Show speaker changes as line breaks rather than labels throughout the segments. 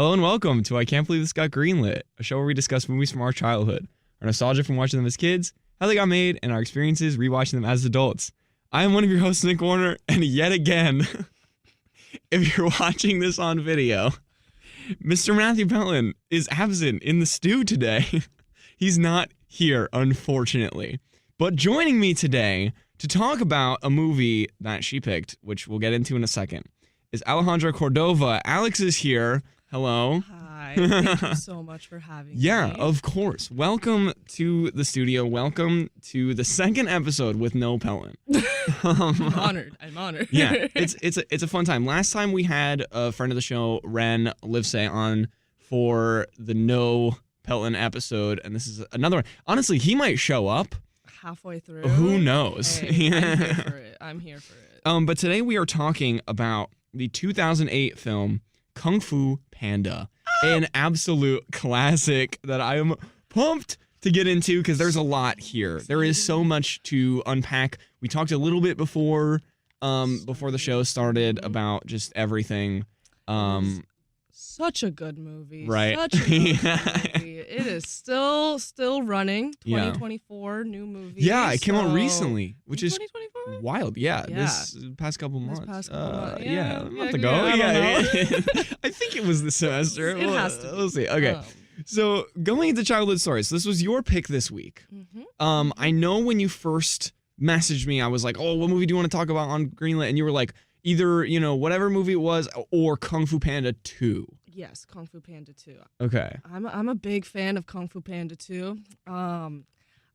Hello and welcome to I Can't Believe This Got Greenlit, a show where we discuss movies from our childhood, our nostalgia from watching them as kids, how they got made, and our experiences rewatching them as adults. I am one of your hosts, Nick Warner, and yet again, if you're watching this on video, Mr. Matthew Pelton is absent in the stew today. He's not here, unfortunately. But joining me today to talk about a movie that she picked, which we'll get into in a second, is Alejandra Cordova. Alex is here. Hello.
Hi. Thank you so much for having me.
Yeah, of course. Welcome to the studio. Welcome to the second episode with no Pelton.
I'm honored.
Yeah, it's a fun time. Last time we had a friend of the show, Ren Livesay, on for the no Pelton episode, and this is another one. Honestly, he might show up.
Halfway through.
Who knows?
Hey, I'm here for it.
But today we are talking about the 2008 film Kung Fu Panda, an absolute classic that I am pumped to get into because there's a lot here. There is so much to unpack. We talked a little bit before the show started about just everything.
Such a good movie.
Right.
Such a good movie. It is still running. 2024 new movie.
Yeah, it came out recently, which is
2024?
wild. Yeah, this past couple months.
A month
ago. I think it was the semester.
It has to be.
We'll see. Okay. So going into childhood stories, this was your pick this week.
Mm-hmm.
I know when you first messaged me, I was like, "Oh, what movie do you want to talk about on Greenlit?" And you were like, either, whatever movie it was, or Kung Fu Panda 2.
Yes, Kung Fu Panda 2.
Okay.
I'm a big fan of Kung Fu Panda 2.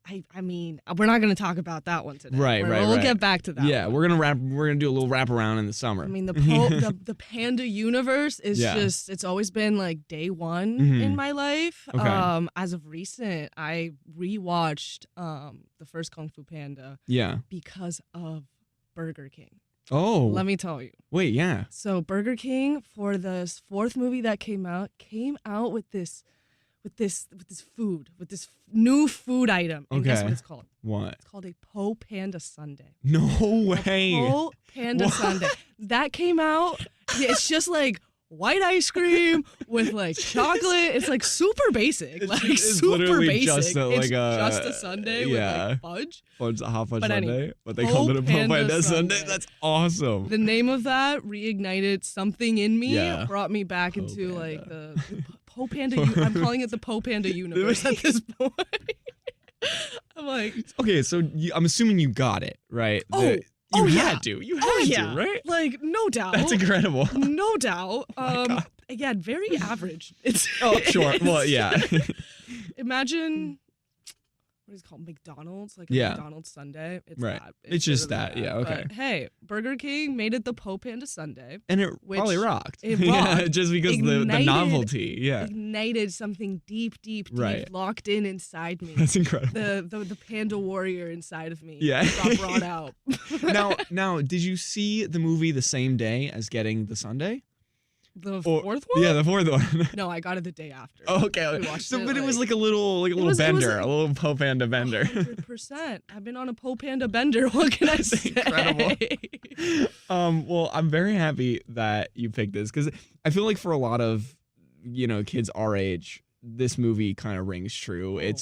I mean, we're not going to talk about that one today.
Right.
We'll get back to that.
Yeah,
one.
we're gonna do a little wrap around in the summer.
I mean, the Panda universe is just, it's always been like day one in my life.
Okay.
As of recent, I rewatched the first Kung Fu Panda.
Yeah.
Because of Burger King.
Oh.
Let me tell you.
Wait, yeah.
So Burger King, for the fourth movie that came out with this new food item. And guess what it's called?
What?
It's called a Po Panda Sundae.
No way.
A Po Panda Sundae. That came out. It's just like white ice cream with like chocolate. It's like super basic.
It's
super basic.
Just
it's just a sundae with like fudge.
Hot fudge
But
sundae.
anyway,
But they called it a Po Panda Sundae. That's awesome.
The name of that reignited something in me.
Yeah.
brought me back
Po
into
Panda.
like the Po Panda. I'm calling it the Po Panda universe at this point. I'm like,
okay, so I'm assuming you got it, right? You had to, right?
Like, no doubt.
That's incredible.
No doubt.
God.
Again, very average. It's
sure. Well, yeah.
Imagine what is it called? McDonald's, like a McDonald's sundae. It's
right.
that.
It's just that. Yeah. Okay.
But hey, Burger King made it the Po Panda Sundae,
and it probably rocked.
It rocked.
Yeah, just because the novelty. Yeah.
Ignited something deep,
right.
locked inside me.
That's incredible.
The panda warrior inside of me.
Yeah.
Got brought out.
Now, did you see the movie the same day as getting the sundae?
The fourth one?
Yeah, the fourth one.
No, I got it the day after.
Oh, okay. But it was like a little bender, a little Po Panda bender.
100%. I've been on a Po Panda bender. What can I say?
Incredible. Well, I'm very happy that you picked this because I feel like for a lot of kids our age, this movie kind of rings true.
Oh.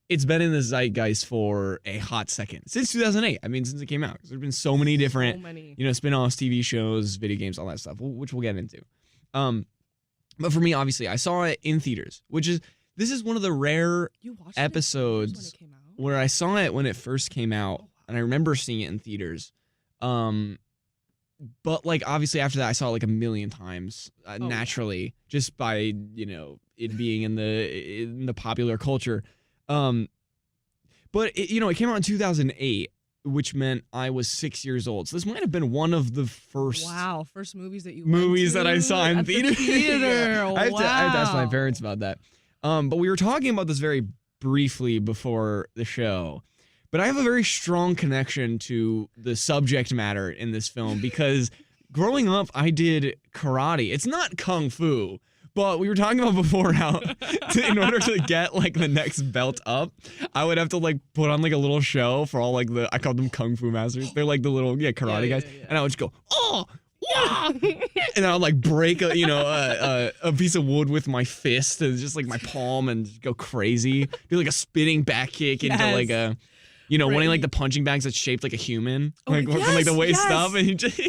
It's been in the zeitgeist for a hot second since 2008. I mean, since it came out, there's been so many different spin-offs, TV shows, video games, all that stuff, which we'll get into. But for me, obviously, I saw it in theaters, this is one of the rare episodes where I saw it when it first came out, and I remember seeing it in theaters. But like obviously after that, I saw it like a million times naturally, just by it being in the popular culture. But it came out in 2008. Which meant I was 6 years old. So this might have been one of the first
movies that
that I saw in theater. I have to ask my parents about that. But we were talking about this very briefly before the show. But I have a very strong connection to the subject matter in this film because growing up, I did karate. It's not kung fu. But we were talking about before how in order to get like the next belt up, I would have to like put on like a little show for all like I called them kung fu masters. They're like the little karate guys. And I would just go, oh,
Wah!
And I'll like break a piece of wood with my fist and just like my palm and go crazy. Do like a spinning back kick into like a, one of like the punching bags that's shaped like a human, from like the waist up, and you just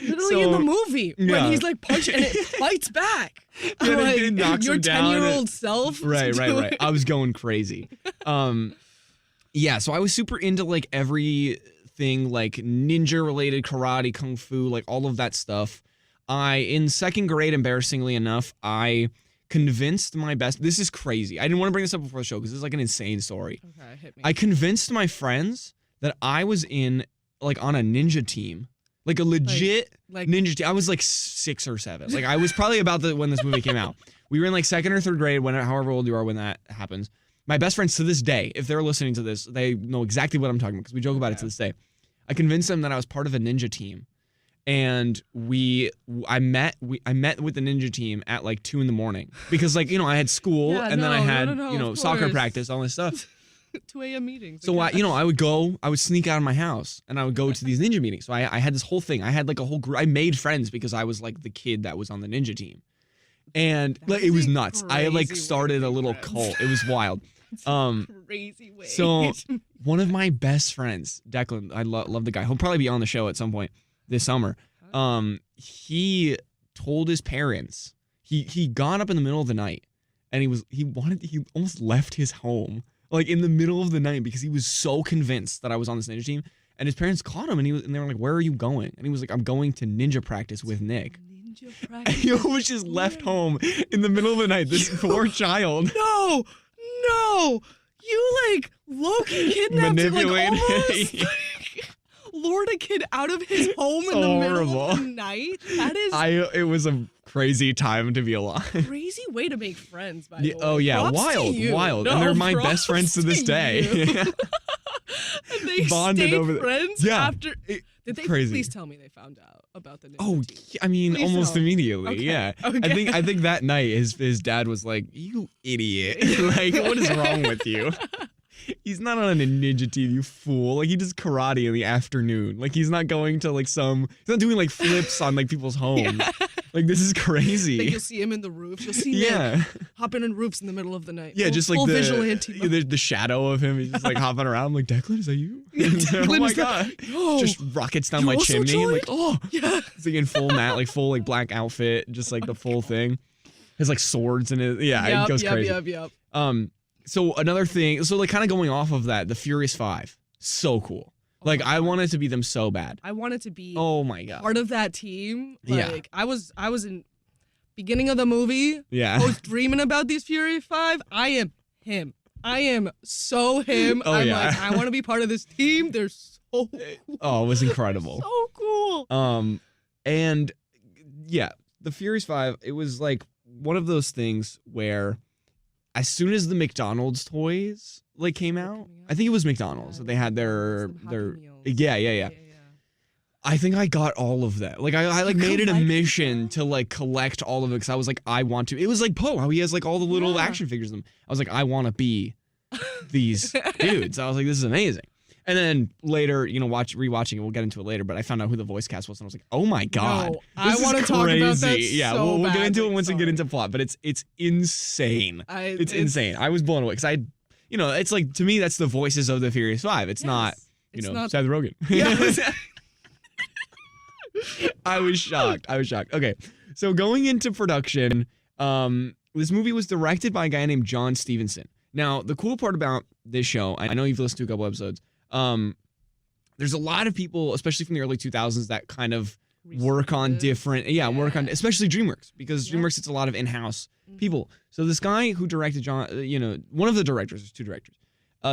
literally in the movie when he's like punching and it fights back.
Yeah,
like,
it knocks
your
him down.
10-year-old self.
Right. I was going crazy. Yeah, so I was super into like everything like ninja related, karate, kung fu, like all of that stuff. In second grade, embarrassingly enough, I convinced my best. This is crazy. I didn't want to bring this up before the show because this is like an insane story.
Okay, hit me.
I convinced my friends that I was on a ninja team. Like a legit ninja team. I was like 6 or 7. Like I was probably about when this movie came out. We were in like second or third grade, however old you are when that happens. My best friends to this day, if they're listening to this, they know exactly what I'm talking about because we joke about it to this day. I convinced them that I was part of a ninja team, and I met with the ninja team at like 2 a.m. because like I had school then I had soccer practice, all this stuff.
2 a.m. meetings.
So I would sneak out of my house and I would go to these ninja meetings. So I had this whole thing. I had like a whole group. I made friends because I was like the kid that was on the ninja team, and like it was nuts. I like started a little cult. It was wild.
Crazy way.
So one of my best friends, Declan, I love the guy. He'll probably be on the show at some point this summer. He told his parents. He got up in the middle of the night, and he almost left his home like in the middle of the night because he was so convinced that I was on this ninja team. And his parents caught him, and they were like, "Where are you going?" And he was like, "I'm going to ninja practice with Nick."
Ninja
And
practice.
he was just left home in the middle of the night. This poor child.
No, you like low-key kidnapped him, like almost lured a kid out of his home in the middle of the night. That is
it was a crazy time to be alive.
Crazy way to make friends, by the way.
Oh yeah, wild. And they're my best friends to this day.
And they
bonded
stayed
over
friends after. Did they
crazy.
please tell me they found out about the ninja team?
I mean,
Please
almost
tell me.
immediately.
Okay.
Yeah.
Okay.
I think that night his dad was like, "You idiot! Like, what is wrong with you? He's not on a ninja team, you fool. Like, he does karate in the afternoon. Like, he's not going to like he's not doing like flips on like people's homes. Like, this is crazy."
Like, you'll see him in the roofs. You'll see him hopping in roofs in the middle of the night.
Yeah, just like
full
the
vigilante.
the shadow of him. He's just like hopping around. I'm like, "Declan, is that you?"
Declan,
Oh my
is that-
god!
No.
Just rockets down
You
my
also
chimney.
joined?
Like, oh
Yeah.
He's like in full like black outfit, just like the full thing. His like swords in it. Yeah, it goes crazy.
Yep.
So another thing, so like kind of going off of that, the Furious 5, so cool. Like I wanted to be them so bad.
I wanted to be
Oh my god.
part of that team.
Yeah.
Like I was in beginning of the movie.
Yeah.
I was dreaming about these Fury 5. I am him. I am so him.
Oh,
I'm
yeah.
like, I want to be part of this team. They're so cool.
Oh, it was incredible.
So cool.
And yeah, the Furious 5, it was like one of those things where as soon as the McDonald's toys like came out, I think it was McDonald's that they had their yeah. I think I got all of that. Like I like made it a mission to like collect all of it because I was like, I want to. It was like Poe, how he has like all the little action figures of them. I was like, I want to be these dudes. I was like, this is amazing. And then later, rewatching it, we'll get into it later, but I found out who the voice cast was, and I was like, oh my god.
No, I want to talk about that.
Yeah,
so
we'll get into it
badly.
once we get into plot, but it's insane. It's insane. I was blown away because it's like, to me, that's the voices of the Furious 5. It's not, Seth Rogen.
Yeah.
I was shocked. Okay, so going into production, this movie was directed by a guy named John Stevenson. Now, the cool part about this show, I know you've listened to a couple episodes, there's a lot of people, especially from the early 2000s, that kind of work on different, especially DreamWorks, because DreamWorks, it's a lot of in-house people. So this guy who directed one of the directors, there's 2 directors,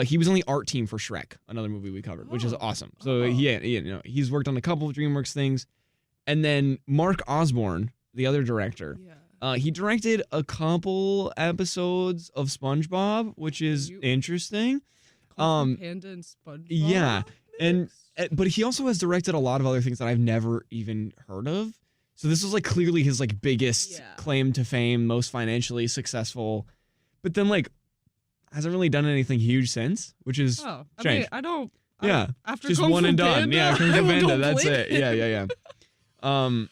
he was on the art team for Shrek, another movie we covered, which is awesome. So he's worked on a couple of DreamWorks things. And then Mark Osborne, the other director, he directed a couple episodes of SpongeBob, which is interesting.
Panda and SpongeBob.
Yeah, but he also has directed a lot of other things that I've never even heard of. So this was like clearly his like biggest claim to fame, most financially successful. But then like hasn't really done anything huge since, which is strange.
I don't.
Yeah,
After
just
Kung
one
Fu
and done.
Panda,
Yeah, Kung Fu
I
Panda.
don't
That's
blame
it. Yeah. So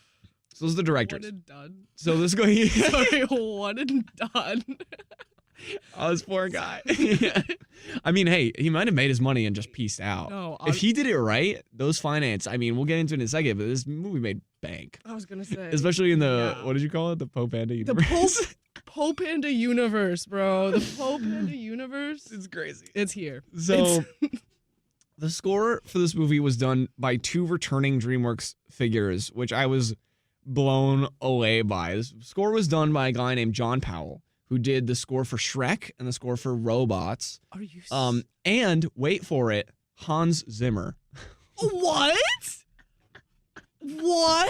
those are the directors.
One and done.
So this guy.
Sorry, one and done.
Oh, this poor guy. I mean, hey, he might have made his money and just peaced out.
No,
if he did it right, those finance, I mean, we'll get into it in a second, but this movie made bank.
I was going to say.
Especially in the, what did you call it? The Poe Panda universe?
The Poe Panda universe, bro. The Poe Panda universe.
It's crazy.
It's here.
So, the score for this movie was done by 2 returning DreamWorks figures, which I was blown away by. This score was done by a guy named John Powell, who did the score for Shrek and the score for Robots.
Are you
and wait for it, Hans Zimmer.
What? What?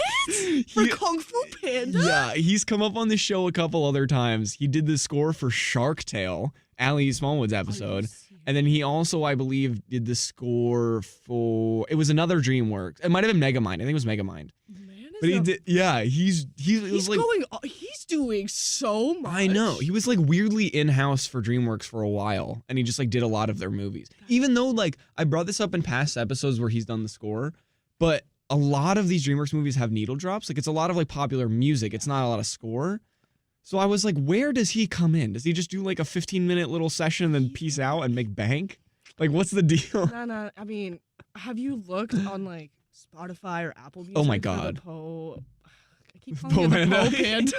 For Kung Fu Panda?
Yeah, he's come up on the show a couple other times. He did the score for Shark Tale, Ali Smallwood's episode. And then he also, I believe, did the score for, it was another DreamWorks. It might have been Megamind. I think it was Megamind. But he did, yeah, he's like,
he's doing so much.
I know. He was like weirdly in-house for DreamWorks for a while, and he just like did a lot of their movies. Even though like I brought this up in past episodes where he's done the score, but a lot of these DreamWorks movies have needle drops. Like it's a lot of like popular music. It's not a lot of score. So I was like, where does he come in? Does he just do like a 15-minute little session and then peace out and make bank? Like what's the deal?
No. I mean, have you looked on like Spotify or Apple Music?
Oh my God.
I keep calling him the Poe Panda.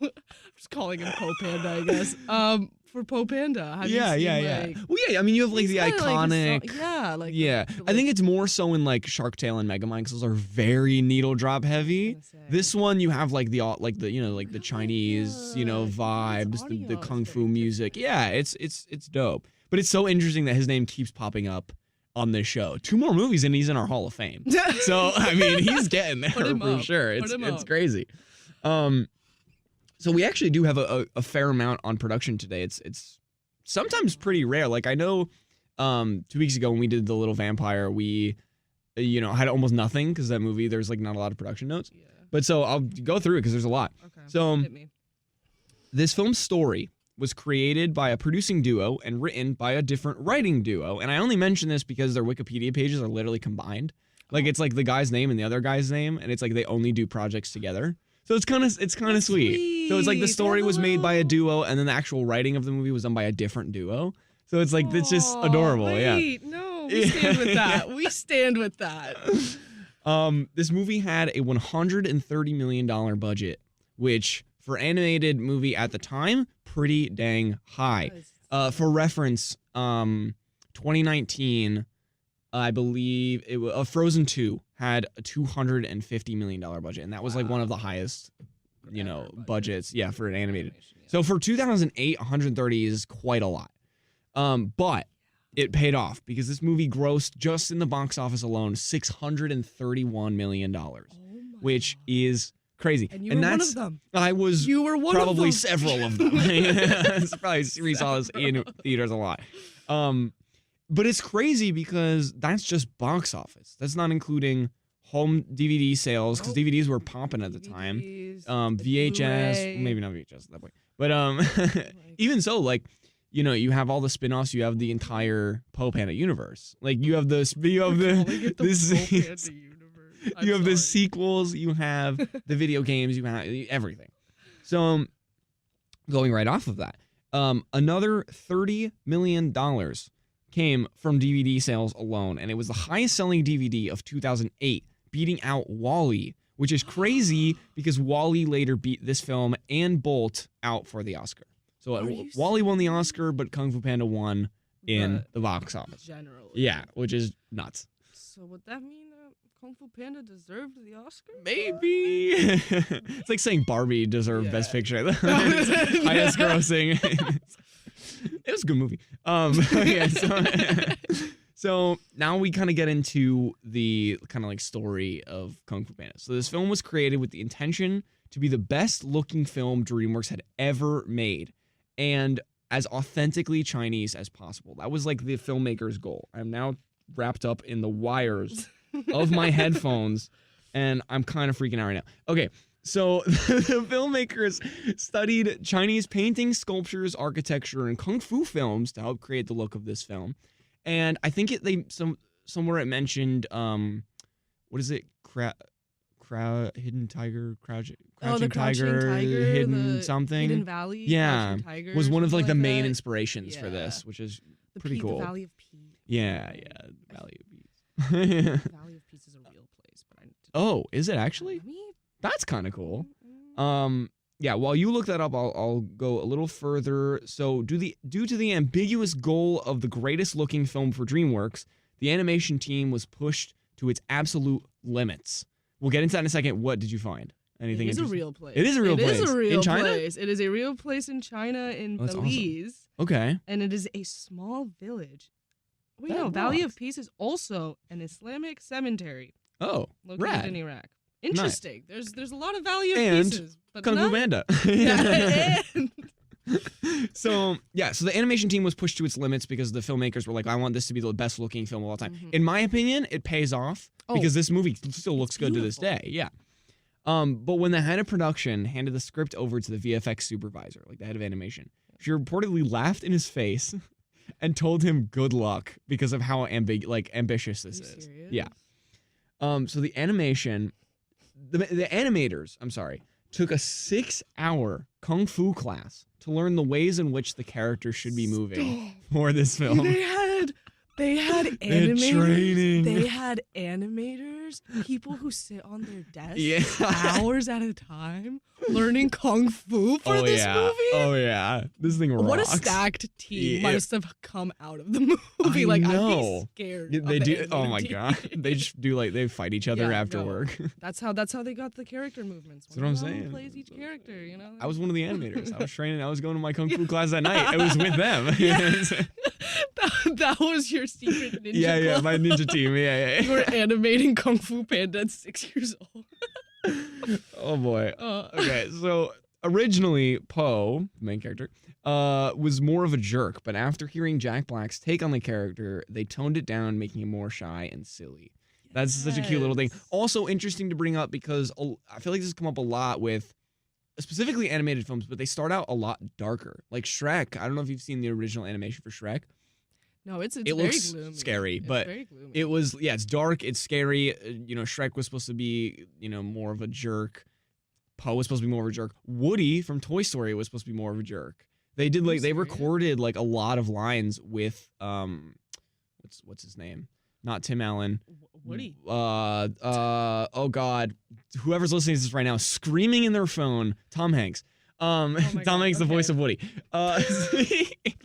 I'm just calling him Poe Panda, I guess. For Poe Panda.
Yeah. Well, yeah. I mean, you have like the iconic. I think it's more so in like Shark Tale and Megamind because those are very needle drop heavy. This one you have like the Chinese vibes, the kung fu music. Yeah, it's dope. But it's so interesting that his name keeps popping up on this show. 2 more movies and he's in our Hall of Fame. So I mean, he's getting there for sure. It's crazy. So we actually do have a fair amount on production today. It's sometimes pretty rare. Like I know 2 weeks ago when we did The Little Vampire, we had almost nothing because that movie there's like not a lot of production notes. Yeah. But so I'll go through it because there's a lot. Okay. So this film's story was created by a producing duo and written by a different writing duo. And I only mention this because their Wikipedia pages are literally combined. Like it's like the guy's name and the other guy's name, and it's like they only do projects together. So it's kind of sweet. So it's like the story was made by a duo, and then the actual writing of the movie was done by a different duo. So it's like it's just adorable.
No, we stand with that. We stand with that.
This movie had a $130 million budget, which for animated movie at the time, pretty dang high. For reference, 2019, I believe it was Frozen 2 had a $250 million budget, and that was like one of the highest, budgets, for an animated. So for 2008, 130 is quite a lot. But it paid off because this movie grossed just in the box office alone $631 million, which is crazy.
And you were one of them.
I was.
You were one
probably
of them.
Several of them. Probably we saw this in theaters a lot. But it's crazy because that's just box office. That's not including home DVD sales because DVDs were popping at the time. VHS, maybe not VHS at that point. But even so, like, you have all the spin-offs. You have the entire Poe Panda universe. Like you have the sequels. You have the video games. You have everything. So going right off of that, another $30 million came from DVD sales alone, and it was the highest-selling DVD of 2008, beating out WALL-E, which is crazy because WALL-E later beat this film and Bolt out for the Oscar. So WALL-E won the Oscar, but Kung Fu Panda won in the box office.
Generally.
Yeah, which is nuts.
So would that mean that Kung Fu Panda deserved the Oscar?
Maybe. It's like saying Barbie deserved Best Picture. Highest grossing. It was a good movie. So now we kind of get into the kind of like story of Kung Fu Panda. So this film was created with the intention to be the best looking film DreamWorks had ever made and as authentically Chinese as possible. That was like the filmmaker's goal. I'm now wrapped up in the wires of my headphones and I'm kind of freaking out right now. Okay. So the filmmakers studied Chinese painting, sculptures, architecture, and kung fu films to help create the look of this film. And I think somewhere it mentioned what is it? Hidden Tiger, Crouching
the
Tiger, Hidden something.
Hidden Valley.
Yeah,
Tiger,
was one of like the main
that.
inspirations for this, which is pretty cool.
The Valley of Peace.
Yeah, Valley of Peace.
Valley of Peace is a real place, but
oh, is it actually? That's kind of cool. Yeah, while you look that up, I'll go a little further. So, due to the ambiguous goal of the greatest looking film for DreamWorks, the animation team was pushed to its absolute limits. We'll get into that in a second. What did you find? Anything?
It is a real place.
It is a real place.
It is a real
in China?
place. It is a real place in China in Belize.
Awesome. Okay.
And it is a small village. Wait,
That
no, Valley
rocks.
of Peace is also an Islamic cemetery
Oh,
located
rad.
in Iraq. Interesting. There's a lot of Valley of
And
Pieces, but
Kung Fu
not-
Panda.
Yeah, and
So the animation team was pushed to its limits because the filmmakers were like, I want this to be the best looking film of all time.
Mhm.
In my opinion, it pays off because this movie still looks good to this
beautiful.
day. Yeah. But when the head of production handed the script over to the VFX supervisor, like the head of animation, she reportedly laughed in his face and told him good luck because of how ambitious this is.
Serious?
Yeah. So the animators, took a 6-hour kung fu class to learn the ways in which the characters should be moving for this film.
They had animators.
training.
They had animators, people who sit on their desks
Yeah.
hours at a time learning kung fu for this movie.
Oh yeah, this thing rocks.
What a stacked team
Yeah.
must have come out of the movie.
I
I'd
know.
be scared.
Yeah,
of
they
the
do.
animated
Oh my
team.
god, they just do they fight each other
Yeah,
after
no.
work.
That's how they got the character movements.
That's what I'm
One of them
saying.
Plays each character, you know.
I was one of the animators. I was training. I was going to my kung fu class at night. I was with them.
that was your secret ninja
yeah,
club.
my ninja team. Yeah.
You were animating Kung Fu Panda at 6 years old.
Oh boy. Okay, so originally Poe, the main character, was more of a jerk, but after hearing Jack Black's take on the character, they toned it down, making him more shy and silly. That's such a cute little thing.
Yes.
Also interesting to bring up because I feel like this has come up a lot with specifically animated films, but they start out a lot darker. Like Shrek, I don't know if you've seen the original animation for Shrek.
No, it's
It
very
looks
gloomy.
scary,
It's
but
very gloomy.
It was, it's dark, it's scary. Shrek was supposed to be, more of a jerk. Poe was supposed to be more of a jerk. Woody from Toy Story was supposed to be more of a jerk. They did they
serious?
recorded a lot of lines with what's his name? Not Tim Allen.
Woody.
Oh God, whoever's listening to this right now, screaming in their phone. Tom Hanks. Tom
God,
Hanks, the voice
okay.
of Woody.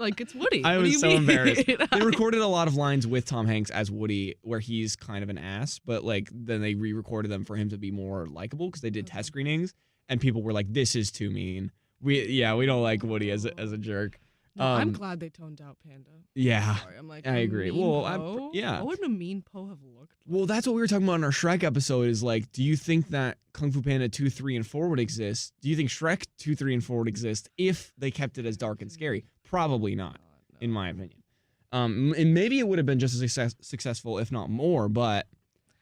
It's Woody.
I
What do
was
you
so
mean?
embarrassed. They recorded a lot of lines with Tom Hanks as Woody where he's kind of an ass, but then they re-recorded them for him to be more likable because they did test screenings and people were like, "This is too mean. We don't like Woody as a jerk."
No, I'm glad they toned out Panda.
Yeah,
Sorry, I'm
I agree.
mean
Well,
Poe?
yeah.
What would a mean Poe have looked like?
Well, that's what we were talking about in our Shrek episode is do you think that Kung Fu Panda 2, 3, and 4 would exist? Do you think Shrek 2, 3, and 4 would exist if they kept it as dark and scary? Probably not, in my opinion. And maybe it would have been just as successful, if not more, but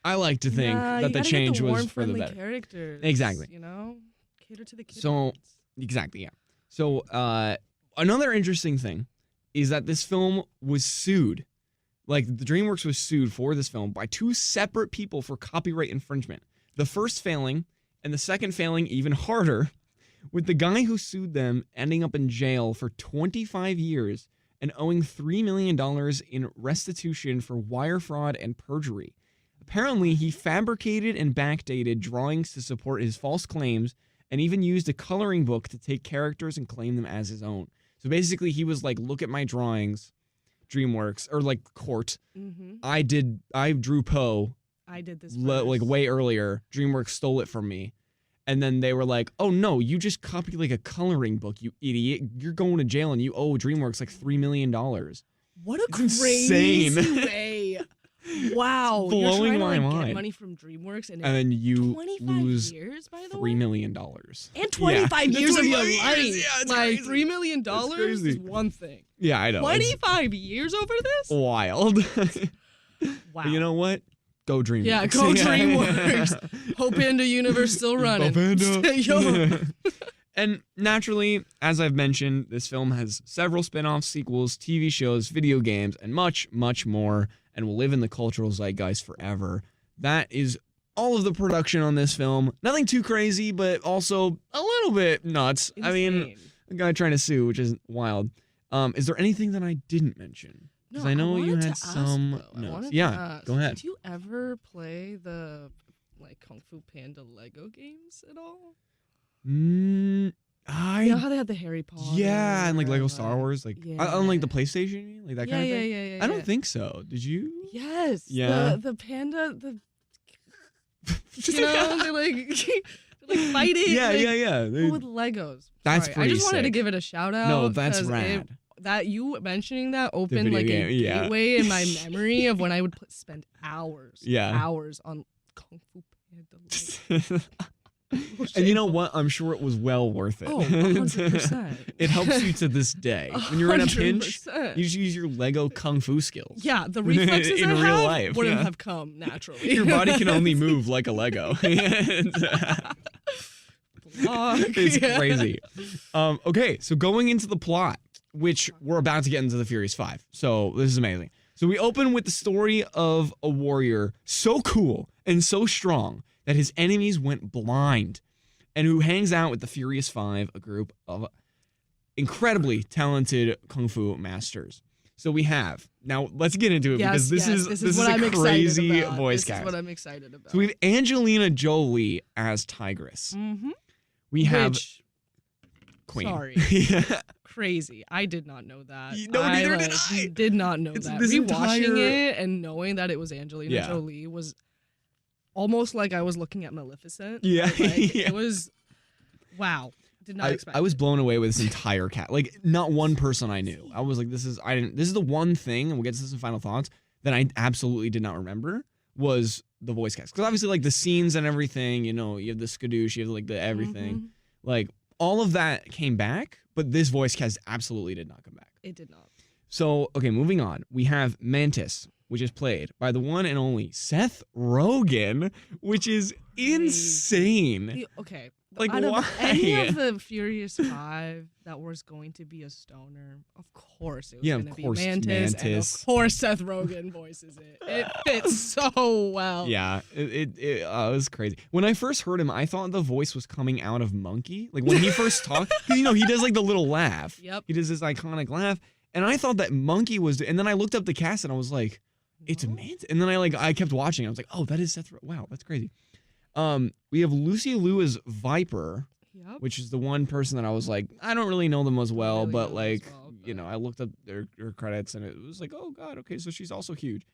I like to think that the change was for the better.
Characters,
Exactly.
Cater to the kids.
So, exactly, yeah. So, another interesting thing is that this film was sued. The DreamWorks was sued for this film by 2 separate people for copyright infringement. The first failing, and the second failing even harder, with the guy who sued them ending up in jail for 25 years and owing $3 million in restitution for wire fraud and perjury. Apparently, he fabricated and backdated drawings to support his false claims and even used a coloring book to take characters and claim them as his own. So basically, he was like, look at my drawings, DreamWorks, or court.
Mm-hmm.
I drew Poe
I did this
way earlier. DreamWorks stole it from me. And then they were like, oh no, you just copied a coloring book, you idiot. You're going to jail and you owe DreamWorks $3 million.
What a
It's
crazy
insane.
way. Wow.
It's
You're
blowing
trying to
my
get
mind.
money from DreamWorks and
And then you
25
lose
years, by the
$3
way?
million.
And 25
Yeah.
years of your
25
life.
years, yeah, it's crazy.
$3 million
crazy.
is one thing.
Yeah, I know. It's
25 years over this?
wild.
Wow.
But you know what? Go DreamWorks.
Yeah, go DreamWorks. Hope Panda Universe still running.
Go Panda.
Yo.
And naturally, as I've mentioned, this film has several spin-offs, sequels, TV shows, video games, and much, much more, and will live in the cultural zeitgeist forever. That is all of the production on this film, nothing too crazy, but also a little bit nuts.
Insane.
I mean, a guy trying to sue, which is wild. Is there anything that I didn't mention? Because I know you had some notes. Yeah, go ahead.
Did you ever play the Kung Fu Panda Lego games at all? You know how they had the Harry Potter?
Yeah, and Lego Star Wars, on the PlayStation, you mean? That kind of thing.
Yeah.
I don't think so. Did you?
Yes.
Yeah.
The panda, they're fighting.
Yeah.
With Legos.
That's
Sorry,
pretty
I just wanted to
sick.
give it a shout out.
No, that's rad.
That you mentioning that opened
video
a
game,
gateway in my memory of when I would spend hours on Kung Fu Panda.
And you know what? I'm sure it was well worth it.
Oh, 100%.
It helps you to this day. When you're in a pinch,
100%.
you just use your Lego Kung Fu skills.
Yeah, the reflexes
in
I
real
have
life
wouldn't have come naturally.
Your body can only move like a Lego. It's crazy. Okay, so going into the plot, which we're about to get into the Furious 5. So this is amazing. So we open with the story of a warrior so cool and so strong that his enemies went blind, and who hangs out with the Furious 5, a group of incredibly talented Kung Fu masters. So we have, now let's get into it, because this is a crazy voice cast.
This is what I'm excited about.
So we have Angelina Jolie as Tigress.
Mm-hmm.
We have Queen.
Sorry.
Yeah.
Crazy. I did not know that.
No, neither did I.
Did not know that. Rewatching it and knowing that it was Angelina Jolie was almost like I was looking at Maleficent.
Yeah.
It was, wow. Did not expect
I was
it.
blown away with this entire cast. Like, not one person I knew. I was like, this is the one thing, and we'll get to this in final thoughts, that I absolutely did not remember was the voice cast. Because obviously, like, the scenes and everything, you know, you have the skadoosh, you have like the everything.
Mm-hmm.
Like, all of that came back, but this voice cast absolutely did not come back.
It did not.
So, okay, moving on. We have Mantz, which is played by the one and only Seth Rogen, which is insane.
Okay.
Like,
out
why?
Of any of the Furious 5 that was going to be a stoner, of course it was going to be Mantz, and of course Seth Rogen voices it. It fits so well.
Yeah, it was crazy. When I first heard him, I thought the voice was coming out of Monkey. Like, when he first talked, you know, he does like the little laugh.
Yep.
He does this iconic laugh, and I thought that Monkey was, and then I looked up the cast and I was like, it's Mantz. And then I kept watching. I was like, oh, that is Seth Rogen. Wow, that's crazy. We have Lucy Liu as Viper, which is the one person that I was like, I don't really know them as well, but like, you know, I looked up their credits and it was like, oh god, okay, so she's also huge.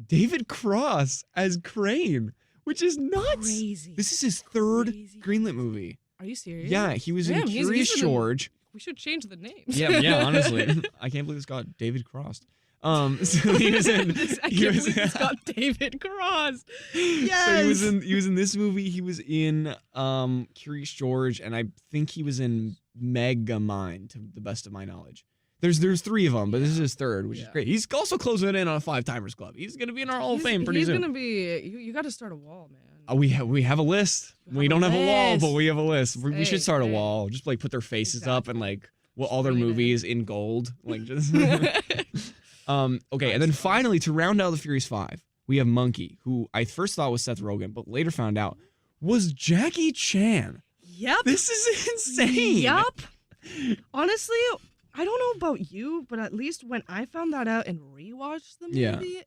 David Cross as Crane, which is nuts.
Crazy.
This is his third Greenlit movie.
Are you serious?
Yeah, he was in Curious George.
We should change the name.
Yeah, honestly, I can't believe it's got David Cross. So he was in.
It's got David Cross. Yes.
So he was in this movie. He was in Curious George, and I think he was in Megamind, to the best of my knowledge. There's three of them, but this is his third, which is great. He's also closing in on a 5-timers club. He's gonna be in our Hall of Fame pretty soon.
He's gonna be. You got to start a wall, man.
We have a list. We don't have a wall, but we have a list. We should start a wall. Just like put their faces up and like all their movies in gold, like just. Okay, and then finally, to round out the Furious 5, we have Monkey, who I first thought was Seth Rogen, but later found out was Jackie Chan.
Yep.
This is insane.
Yep. Honestly, I don't know about you, but at least when I found that out and rewatched the movie,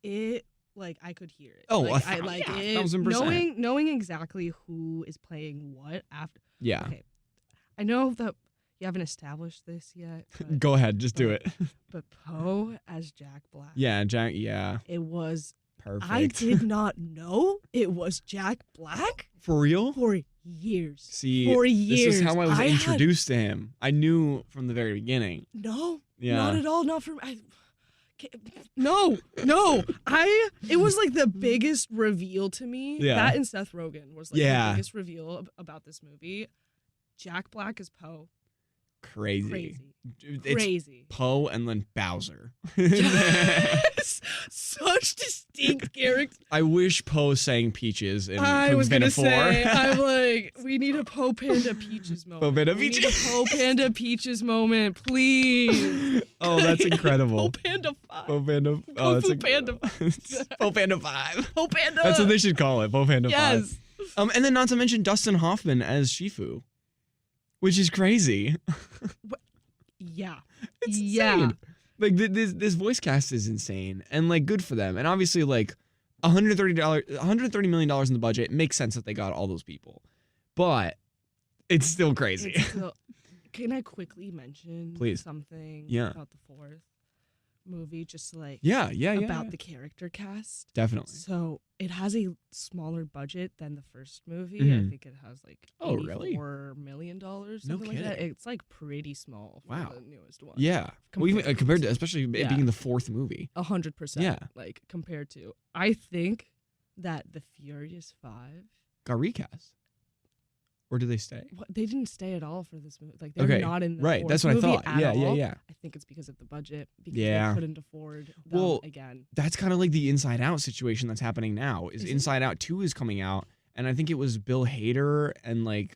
it I could hear it.
Oh,
like, I like it.
1000%.
Knowing exactly who is playing what after.
Yeah.
Okay. I know that you haven't established this yet.
Go ahead, just do it.
But Poe as Jack Black.
Yeah, Jack. Yeah.
It was
perfect.
I did not know it was Jack Black.
For real?
For years.
See,
for years.
This is how I was introduced to him. I knew from the very beginning.
No.
Yeah.
Not at all. Not from. No. It was like the biggest reveal to me.
Yeah.
That and Seth Rogen was like the biggest reveal about this movie. Jack Black as Poe.
crazy. It's
Crazy.
Poe and then Bowser.
Yes! Such distinct characters.
I wish Poe sang Peaches in
I was
Panda
gonna
4.
say, I'm like, we need a Poe Panda Peaches moment.
Poe Panda
We need
Peaches.
a Poe Panda Peaches moment, please.
Oh, that's incredible.
Poe Panda 5.
Poe Panda.
Kung
that's
Fu Panda.
Poe Panda 5.
Poe Panda.
That's what they should call it. Poe Panda
Yes.
5. And then not to mention Dustin Hoffman as Shifu, which is crazy.
Yeah.
It's
Yeah.
insane. Like this voice cast is insane, and like good for them. And obviously, like $130 million in the budget, it makes sense that they got all those people, but it's still crazy.
Can I quickly mention
Please.
something
Yeah.
about the fourth movie? Just like
Yeah.
about the character cast.
Definitely.
So it has a smaller budget than the first movie.
Mhm.
I think it has like
Oh, really?
$84 million.
No
Something like that.
kidding.
It's like pretty small for
Wow.
the newest one.
Yeah. Well, even compared to, especially it
Yeah.
being the fourth movie.
100%.
Yeah.
Like compared to, I think that the Furious 5.
Got recast. Or did they stay?
They didn't stay at all for this movie. Like they're
Okay,
not in the
right,
fourth
that's what I
movie
thought.
at
Yeah,
all.
yeah.
I think it's because of the budget. Because
Yeah.
they couldn't afford them
Well,
again.
That's kind of like the Inside Out situation that's happening now. Is
Is it?
Inside Out 2 is coming out, and I think it was Bill Hader and like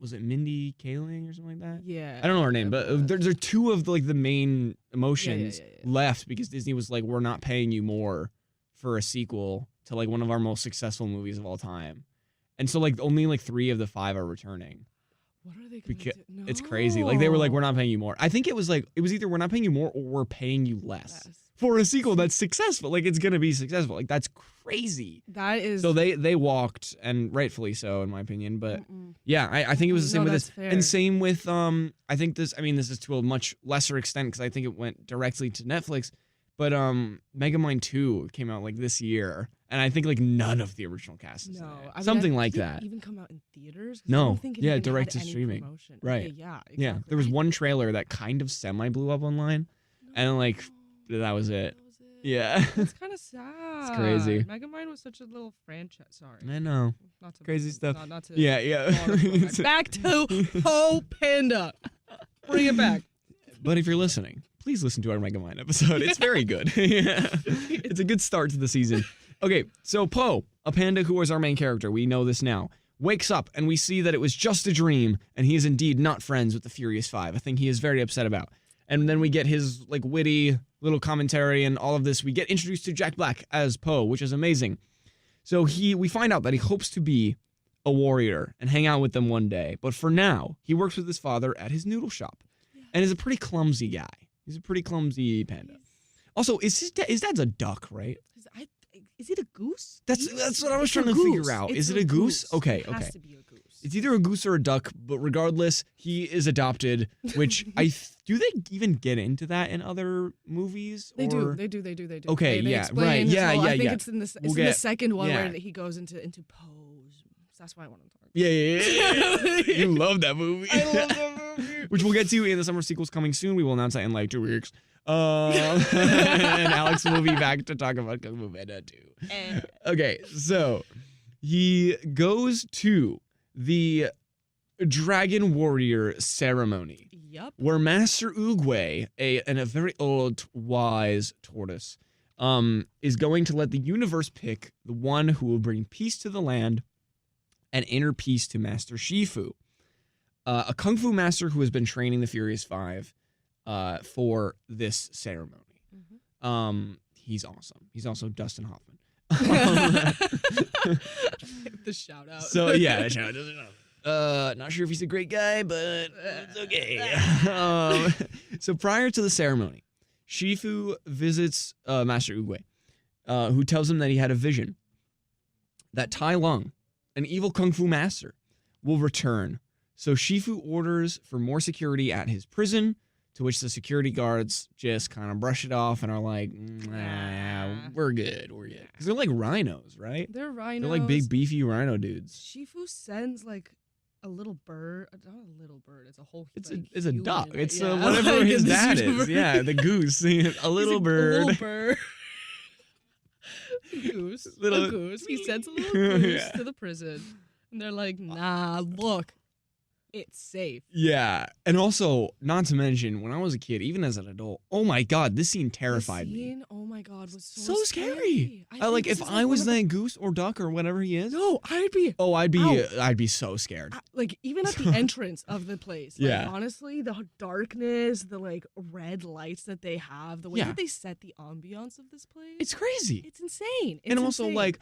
was it Mindy Kaling or something like that?
Yeah.
I don't know her name, but there are two of the main emotions
yeah.
left because Disney was like, we're not paying you more for a sequel to like one of our most successful movies of all time. And so like only like 3 of the 5 are returning.
What are they going to do? No.
It's crazy. Like they were like, we're not paying you more. I think it was either we're not paying you more or we're paying you less for a sequel that's successful. Like it's gonna be successful. Like that's crazy.
That is.
So they walked, and rightfully so in my opinion. But yeah, I think it was the same with this,
fair.
and same with I think this. I mean, this is to a much lesser extent because I think it went directly to Netflix. But Megamind 2 came out like this year, and I think like none of the original cast is in it. Something like that.
Even come out in theaters? 'Cause I
No,
don't think it
yeah,
even
direct
had
to
any
streaming.
promotion.
Right.
Okay, yeah. Exactly.
Yeah, there was one trailer that kind of semi blew up online, and like that was it. Yeah.
It's kind of sad.
crazy.
Megamind was such a little franchise. Sorry.
I know.
Not to
Crazy stuff.
Not to
Yeah.
back to Poe Panda. Bring it back.
But if you're listening, please listen to our Megamind episode. It's very good. Yeah. It's a good start to the season. Okay, so Poe, a panda who is our main character, we know this now, wakes up and we see that it was just a dream and he is indeed not friends with the Furious Five, a thing he is very upset about. And then we get his like witty little commentary and all of this. We get introduced to Jack Black as Poe, which is amazing. So we find out that he hopes to be a warrior and hang out with them one day. But for now, he works with his father at his noodle shop and is a pretty clumsy guy. He's a pretty clumsy panda. Also, is dad's a duck, right?
Is it a goose?
That's what I was trying to figure out. Is it a goose? Okay,
It
okay.
has to be a goose.
It's either a goose or a duck, but regardless, he is adopted, which do they even get into that in other movies?
They
or?
do.
Okay,
They
yeah,
explain
right,
his
yeah,
whole-
yeah,
I think
yeah.
it's in the
We'll get-
second one
yeah.
where he goes into pose. That's why I want to talk.
Yeah. You love that movie.
I love that movie.
Which we'll get to in the summer sequels coming soon. We will announce that in like 2 weeks. And Alex will be back to talk about Kung Fu Panda 2. Okay, so he goes to the Dragon Warrior ceremony.
Yep.
Where Master Oogway, a very old, wise tortoise, is going to let the universe pick the one who will bring peace to the land and inner peace to Master Shifu, a kung fu master who has been training the Furious Five for this ceremony.
Mm-hmm.
He's awesome. He's also Dustin Hoffman.
The shout out.
So yeah, the shout out Dustin Hoffman. Not sure if he's a great guy, but it's okay. So prior to the ceremony, Shifu visits Master Oogway, who tells him that he had a vision that Tai Lung, an evil kung fu master, will return. So Shifu orders for more security at his prison, to which the security guards just kind of brush it off and are like, nah, we're good. Because they're like rhinos, right?
They're rhinos.
They're like big, beefy rhino dudes.
Shifu sends like a little bird. Not a little bird. It's a whole.
It's
like,
a
human.
duck. It's
Yeah.
whatever
Like,
his
it's
dad
a
is. Yeah, the goose. A little bird.
A little bird. Goose.
Little-
A goose. He sends a little goose
Yeah.
to the prison. And they're like, nah, look. it's safe.
Yeah. And also, not to mention, when I was a kid, even as an adult, oh my God, this scene terrified me.
Oh my God, was
So
scary.
Like if I was that goose or duck or whatever he is.
No, I'd be.
Oh, I'd be so scared.
Like even at the entrance of the place. Like,
Yeah.
honestly, the darkness, the like red lights that they have, the way that they set the ambiance of this place.
It's crazy.
It's insane.
And also, like,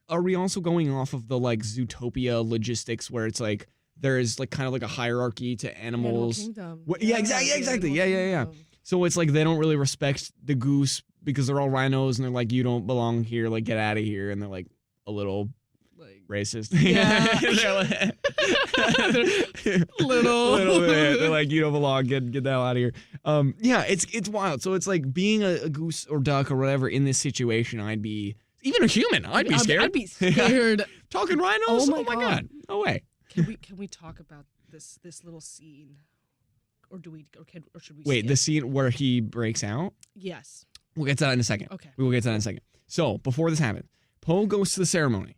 are we also going off of the like Zootopia logistics where it's like there is like kind of like a hierarchy to animals?
Kingdom.
Yeah, exactly. Yeah. So it's like they don't really respect the goose because they're all rhinos and they're like, you don't belong here, like get out of here, and they're like a little like racist.
Yeah.
little bit. They're like, you don't belong, get the hell out of here. Yeah, it's wild. So it's like being a goose or duck or whatever in this situation, I'd be even a human. I'd be scared.
I'd be scared.
Talking rhinos? Oh my God. No way.
Can we talk about this little scene? Or should we
wait,
skip?
the scene where he breaks out?
Yes.
We'll get to that in a second.
Okay.
We will get to that in a second. So, before this happens, Poe goes to the ceremony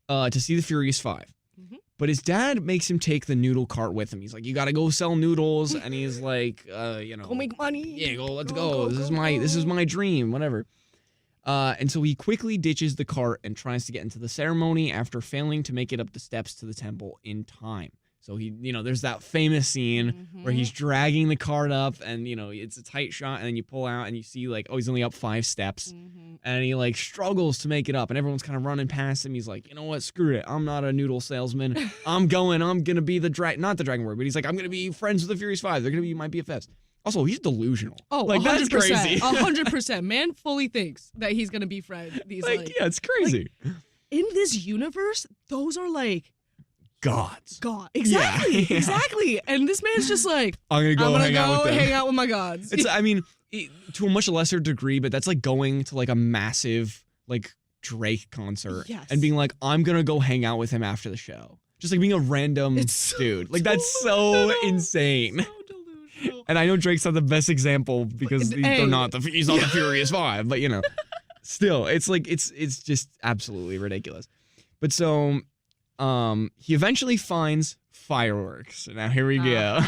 to see the Furious Five.
Mm-hmm.
But his dad makes him take the noodle cart with him. He's like, you got to go sell noodles. And he's like,
go make money.
Yeah, let's go. This is my dream, whatever. And so he quickly ditches the cart and tries to get into the ceremony after failing to make it up the steps to the temple in time. So he, there's that famous scene where he's dragging the cart up and, it's a tight shot and then you pull out and you see like, oh, he's only up 5 steps and he like struggles to make it up and everyone's kind of running past him. He's like, you know what? Screw it. I'm not a noodle salesman. I'm going to be not the Dragon Warrior, but he's like, I'm going to be friends with the Furious Five. They're going to be my BFFs. Also, he's delusional.
Oh,
like
100%,
that's crazy.
100%. Man fully thinks that he's going to befriend these
yeah, it's crazy.
Like, in this universe, those are like
gods.
God. Exactly.
Yeah.
Exactly. And this man's just like,
I'm gonna go hang
out with my gods.
It's to a much lesser degree, but that's like going to like a massive like Drake concert and being like, I'm gonna go hang out with him after the show. Just like being a random dude. Like that's so insane. So delusional. And I know Drake's not the best example because he's not the Furious Five, but still, it's like it's just absolutely ridiculous. But so he eventually finds fireworks. Now here we go.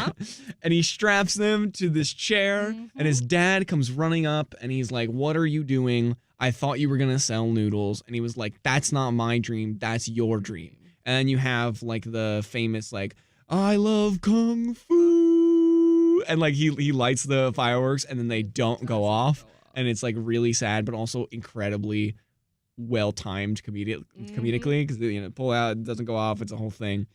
And he straps them to this chair and his dad comes running up and he's like, what are you doing? I thought you were gonna sell noodles. And he was like, that's not my dream, that's your dream. And then you have like the famous like, I love Kung Fu. And like he lights the fireworks and then they don't go off. And it's like really sad, but also incredibly well-timed comedically because pull out, it doesn't go off, it's a whole thing.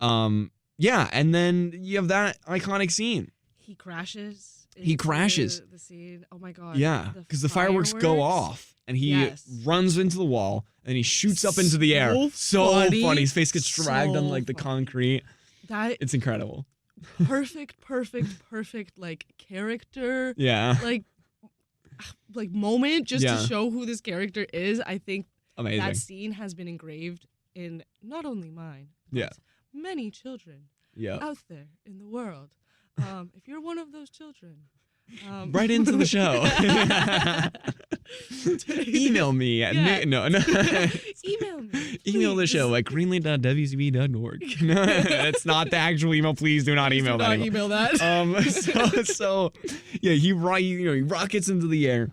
And then you have that iconic scene. He crashes
the scene. Oh my God.
Yeah, because the fireworks go off and he runs into the wall and he shoots up into the air. So funny. His face gets dragged on like the concrete. It's incredible.
Perfect like character.
Yeah.
Like moment just to show who this character is. I think
amazing.
That scene has been engraved in not only mine, but many children out there in the world. If you're one of those children,
right into the show. Email me at email me. Email the show at greenlit.wcb.org. No, that's not the actual email. Please do not email that.
Email that.
He rockets into the air,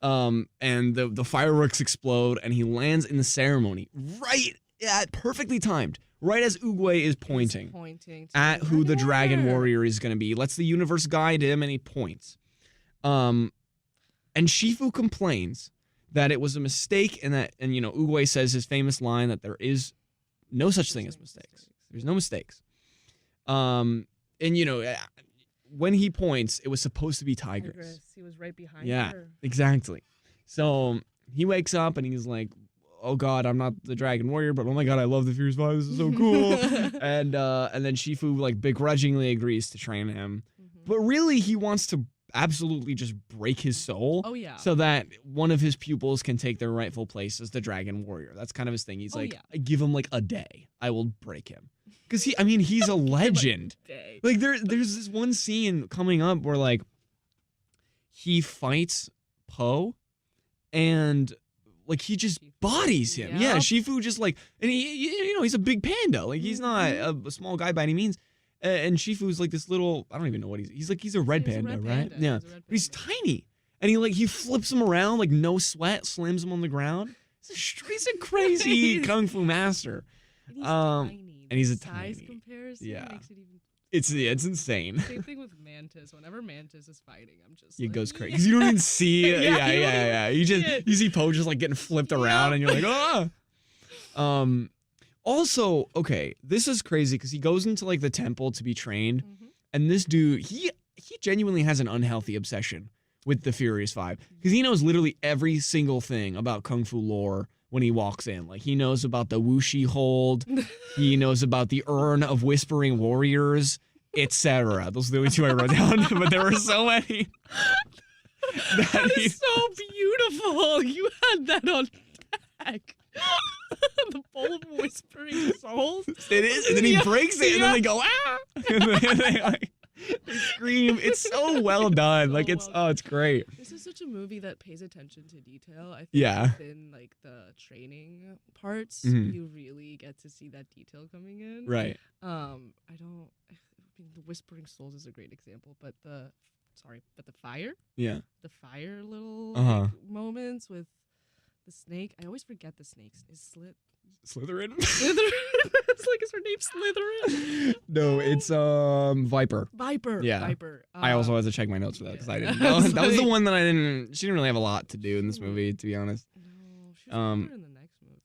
and the fireworks explode, and he lands in the ceremony perfectly timed. Right as Oogway is pointing at who the Dragon Warrior is going to be, lets the universe guide him, and he points. And Shifu complains that it was a mistake, and Oogway says his famous line that there is no such thing as mistakes. There's no mistakes. When he points, it was supposed to be Tigress.
He was right behind her.
Yeah, exactly. So he wakes up and he's like, oh God, I'm not the Dragon Warrior, but oh my God, I love the Furious Five. This is so cool. and then Shifu like begrudgingly agrees to train him, but really he wants to absolutely just break his soul.
Oh yeah.
So that one of his pupils can take their rightful place as the Dragon Warrior. That's kind of his thing. He's I give him like a day, I will break him. Because he's a legend. Like there's this one scene coming up where like he fights Poe and like he just bodies him. Yeah, Shifu just like, and he's a big panda. Like he's not a small guy by any means. And Shifu's like this little, I don't even know what he's a red panda, right? Yeah, but he's tiny, and he flips him around like no sweat, slams him on the ground. He's a crazy kung fu master.
And
he's a
size
tiny
comparison makes it even.
It's insane.
Same thing with Mantis. Whenever Mantis is fighting, I'm just
it goes crazy because you don't even see it. Yeah. You see Poe just like getting flipped around, and you're like, ah. Also, okay, this is crazy because he goes into like the temple to be trained, and this dude, he genuinely has an unhealthy obsession with the Furious Five because he knows literally every single thing about kung fu lore. When he walks in, like he knows about the Wuxi hold, he knows about the Urn of Whispering Warriors, etc. Those are the only two I wrote down, but there were so many.
That is so beautiful. You had that on deck. The bowl of whispering souls.
It is, and then he breaks it, and then they go ah, and then they scream. It's so well done. Like it's great.
This is such a movie that pays attention to detail. I think within like the training parts, you really get to see that detail coming in.
Right.
I mean, the Whispering Souls is a great example, but the fire. Yeah. The fire little moments with the snake. I always forget the snakes. Is
Slytherin?
It's like, is her name Slytherin?
No, it's Viper.
Viper.
Yeah.
Viper.
I also had to check my notes for that because I didn't know. That was the one that I didn't. She didn't really have a lot to do in this movie, to be honest.
No, she's in the next movie.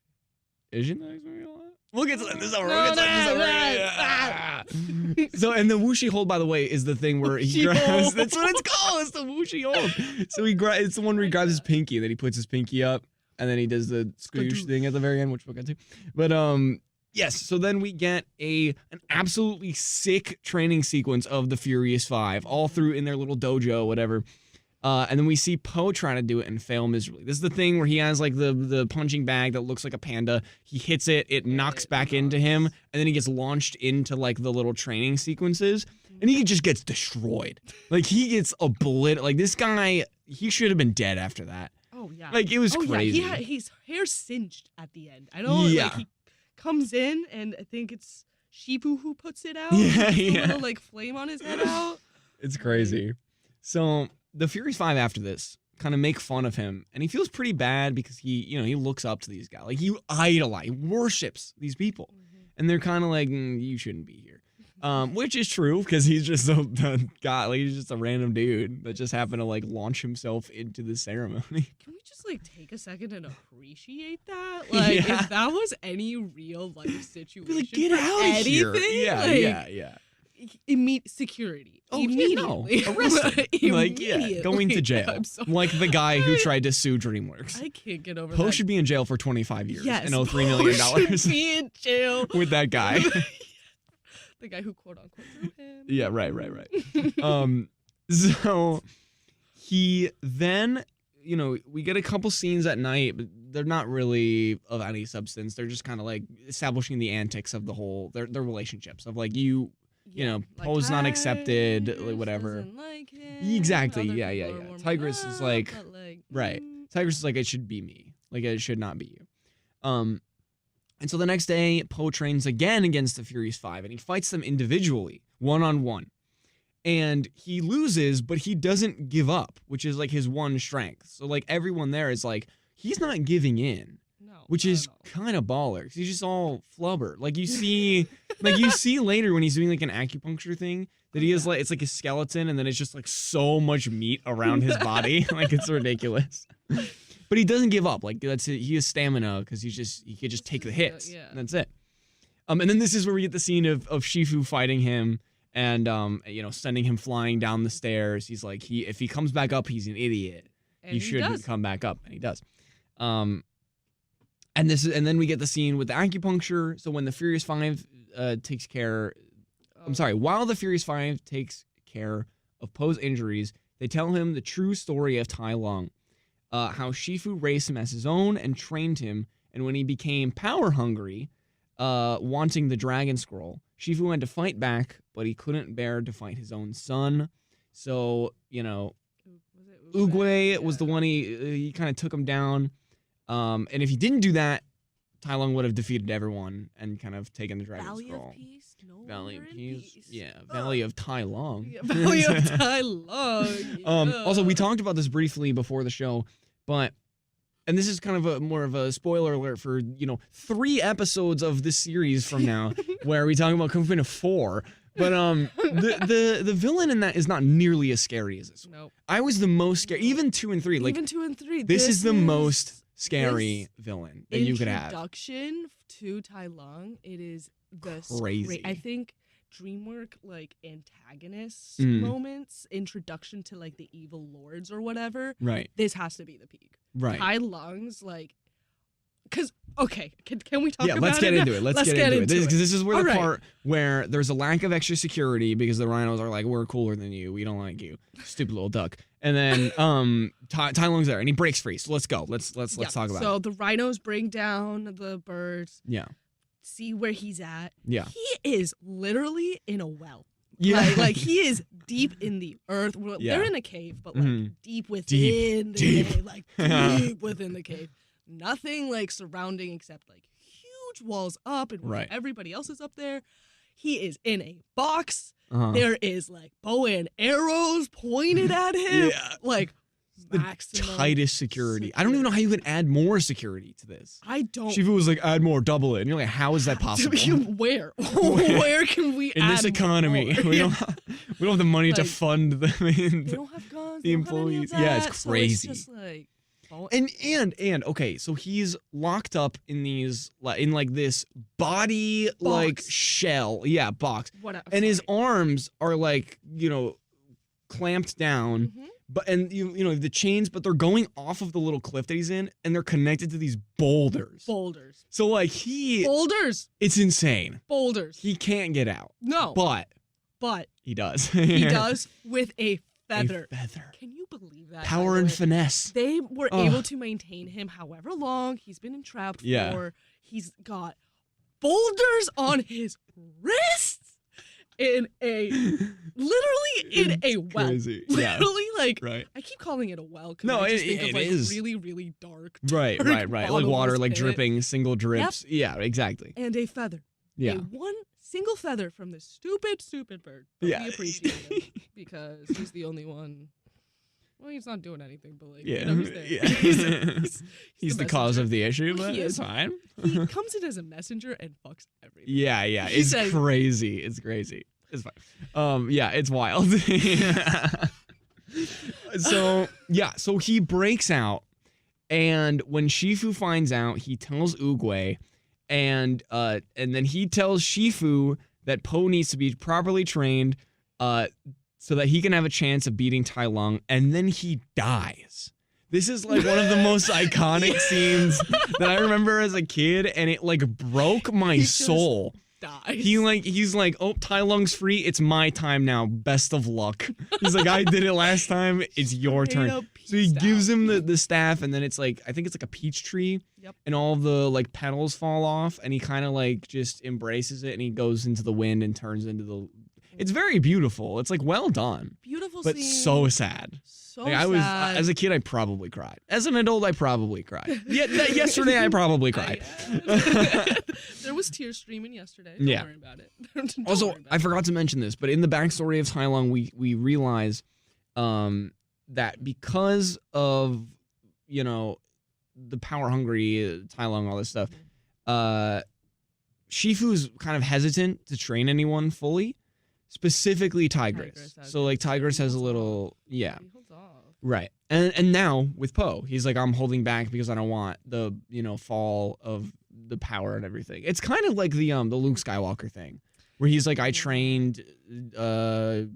Is she in the next movie a lot? We'll get to that. So, and the Wuxi hold, by the way, is the thing where he grabs. That's what it's called. It's the Wuxi hold. So it's the one where he grabs his pinky, and then he puts his pinky up. And then he does the skadoosh thing at the very end, which we'll get to. But yes, so then we get an absolutely sick training sequence of the Furious Five, all through in their little dojo, whatever. And then we see Poe trying to do it and fail miserably. This is the thing where he has like the punching bag that looks like a panda. He hits it, it knocks back into him, and then he gets launched into like the little training sequences, and he just gets destroyed. Like he gets obliterated. Like this guy, he should have been dead after that.
Oh, yeah.
Like, it was crazy.
Yeah, his hair singed at the end. I don't like, he comes in, and I think it's Shifu who puts it out. Yeah. A little, like, flame on his head out.
It's crazy. So, the Furious Five after this kind of make fun of him, and he feels pretty bad because he looks up to these guys. Like, he worships these people. And they're kind of like, you shouldn't be here. Which is true because he's just a guy, like he's just a random dude that just happened to like launch himself into the ceremony.
Can we just like take a second and appreciate that? Like if that was any real life situation,
like, get out of here. Yeah.
Security. Immediately.
Arrested. Like, going to jail. Like the guy who tried to sue DreamWorks.
I can't get over
Poe
that.
should be in jail for 25 years and owe $3
million. Should be in jail
with that guy.
The guy who quote unquote drew him.
Yeah, right. So he then, we get a couple scenes at night, but they're not really of any substance. They're just kind of like establishing the antics of the whole their relationships of like Poe's not accepted, like whatever.
Like him,
exactly. Yeah. Tigress is like, right. Tigress is like, it should be me. Like it should not be you. And so the next day, Poe trains again against the Furious Five, and he fights them individually, one-on-one. And he loses, but he doesn't give up, which is like his one strength. So like everyone there is like, he's not giving in, which is kind of baller. He's just all flubber. Like you see later when he's doing like an acupuncture thing that he is like, it's like a skeleton, and then it's just like so much meat around his body, like it's ridiculous. But he doesn't give up. Like that's it. He has stamina because he could just take the hits. And that's it. And then this is where we get the scene of Shifu fighting him and sending him flying down the stairs. He's like if he comes back up, he's an idiot. He shouldn't come back up, and he does. And then we get the scene with the acupuncture. So when the Furious Five takes care, while the Furious Five takes care of Poe's injuries, they tell him the true story of Tai Lung. How Shifu raised him as his own and trained him, and when he became power-hungry, wanting the Dragon Scroll, Shifu had to fight back, but he couldn't bear to fight his own son. So, Oogway was the one he kind of took him down, And if he didn't do that, Tai Lung would have defeated everyone and kind of taken the Dragon
Valley
Scroll.
of Peace? No
Valley of Peace?
Peace.
Yeah, Valley of Tai Lung.
Yeah, Valley of Tai Lung. Yeah.
Also, we talked about this briefly before the show, but, and this is kind of more of a spoiler alert for, 3 episodes of this series from now, where we talk about Kung Fu Panda 4. But the villain in that is not nearly as scary as this one.
Nope.
I was the most scared, even 2 and 3. Like,
even 2 and 3.
This is the most scary villain that you could have.
Introduction to Tai Lung, it is the
crazy.
I think DreamWorks like antagonists moments, introduction to like the evil lords or whatever.
Right.
This has to be the peak.
Right.
Tai Lung's like, because okay, can we talk about it?
Yeah, let's get into it. Let's get into it. Because this is where
All
the
right.
part where there's a lack of extra security because the rhinos are like, we're cooler than you. We don't like you. Stupid little duck. And then Tai Lung's there and he breaks free. So let's go. Let's talk about it.
So the rhinos bring down the birds.
Yeah.
See where he's at.
Yeah.
He is literally in a well.
Yeah.
Like he is deep in the earth.
Yeah.
They're in a cave, but like deep within the
Deep.
cave. Like deep within the cave. Nothing like surrounding except like huge walls up and
Right.
everybody else is up there. He is in a box.
Uh-huh.
There is like bow and arrows pointed at him.
Yeah.
Like
The
maximum
tightest security. I don't even know how you could add more security to this.
I don't.
Shifu was like, add more, double it. And you're like, how is that possible?
Where? Where can we
In
add
this economy,
more?
we don't have the money to
Like,
fund
They don't have guns.
the
they don't have any of
employees. Yeah, it's
that, so
crazy.
it's just like,
And okay, so he's locked up in like this body like
Box.
shell, yeah, box,
whatever.
and his arms are like clamped down,
Mhm.
but and the chains, but they're going off of the little cliff that he's in, and they're connected to these boulders.
Boulders.
So like
Boulders.
it's insane.
Boulders.
He can't get out,
No.
but he does.
He does with a feather.
A feather.
Can you believe that?
Power
by the
and
way?
finesse.
They were
Ugh.
able to maintain him however long he's been entrapped for.
Yeah.
He's got boulders on his wrists in a literally in a well.
Crazy. Yeah.
Literally like
Right.
I keep calling it a well because
No,
I just
it-
think
it
of like
is.
really, really dark.
Right.
dark
Like
bottomless
water, like
pit.
dripping, single drips. Yeah, exactly.
And a feather.
Yeah.
A one single feather from this stupid bird. But
Yeah.
we appreciate him because he's the only one. Well, he's not doing anything, but like,
Yeah.
he's there.
Yeah. He's the cause
messenger.
of the issue, but
He
it's
is.
fine.
He comes in as a messenger and fucks everything.
Yeah,
He
it's
says-
crazy. It's crazy. It's fine. Yeah, it's wild. So he breaks out, and when Shifu finds out, he tells Oogway, and then he tells Shifu that Po needs to be properly trained, so that he can have a chance of beating Tai Lung, and then he dies. This is like one of the most iconic scenes that I remember as a kid, and it like broke my
He just
soul.
Dies.
He's like, oh, Tai Lung's free. It's my time now. Best of luck. He's like, I did it last time. It's your
Straight
turn.
up
So he
peaced
gives
out.
him the staff, and then it's like, I think it's like a peach tree.
Yep.
And all the like petals fall off, and he kind of like just embraces it, and he goes into the wind and turns into the. It's very beautiful. It's like well done,
Beautiful
but
scene.
so sad.
So
Like, I was
sad.
as a kid, I probably cried. As an adult, I probably cried. Yeah, yesterday I probably cried.
There was tears streaming yesterday.
Yeah.
Don't worry about it. Don't
Also,
worry about
I
it.
forgot to mention this, but in the backstory of Tai Lung, we realize that because of the power hungry Tai Lung, all this stuff, Shifu's kind of hesitant to train anyone fully, specifically Tigress. So like Tigress has a little
He holds off.
right, and now with Po, he's like, I'm holding back because I don't want the fall of the power and everything. It's kind of like the Luke Skywalker thing, where he's like, I trained Ben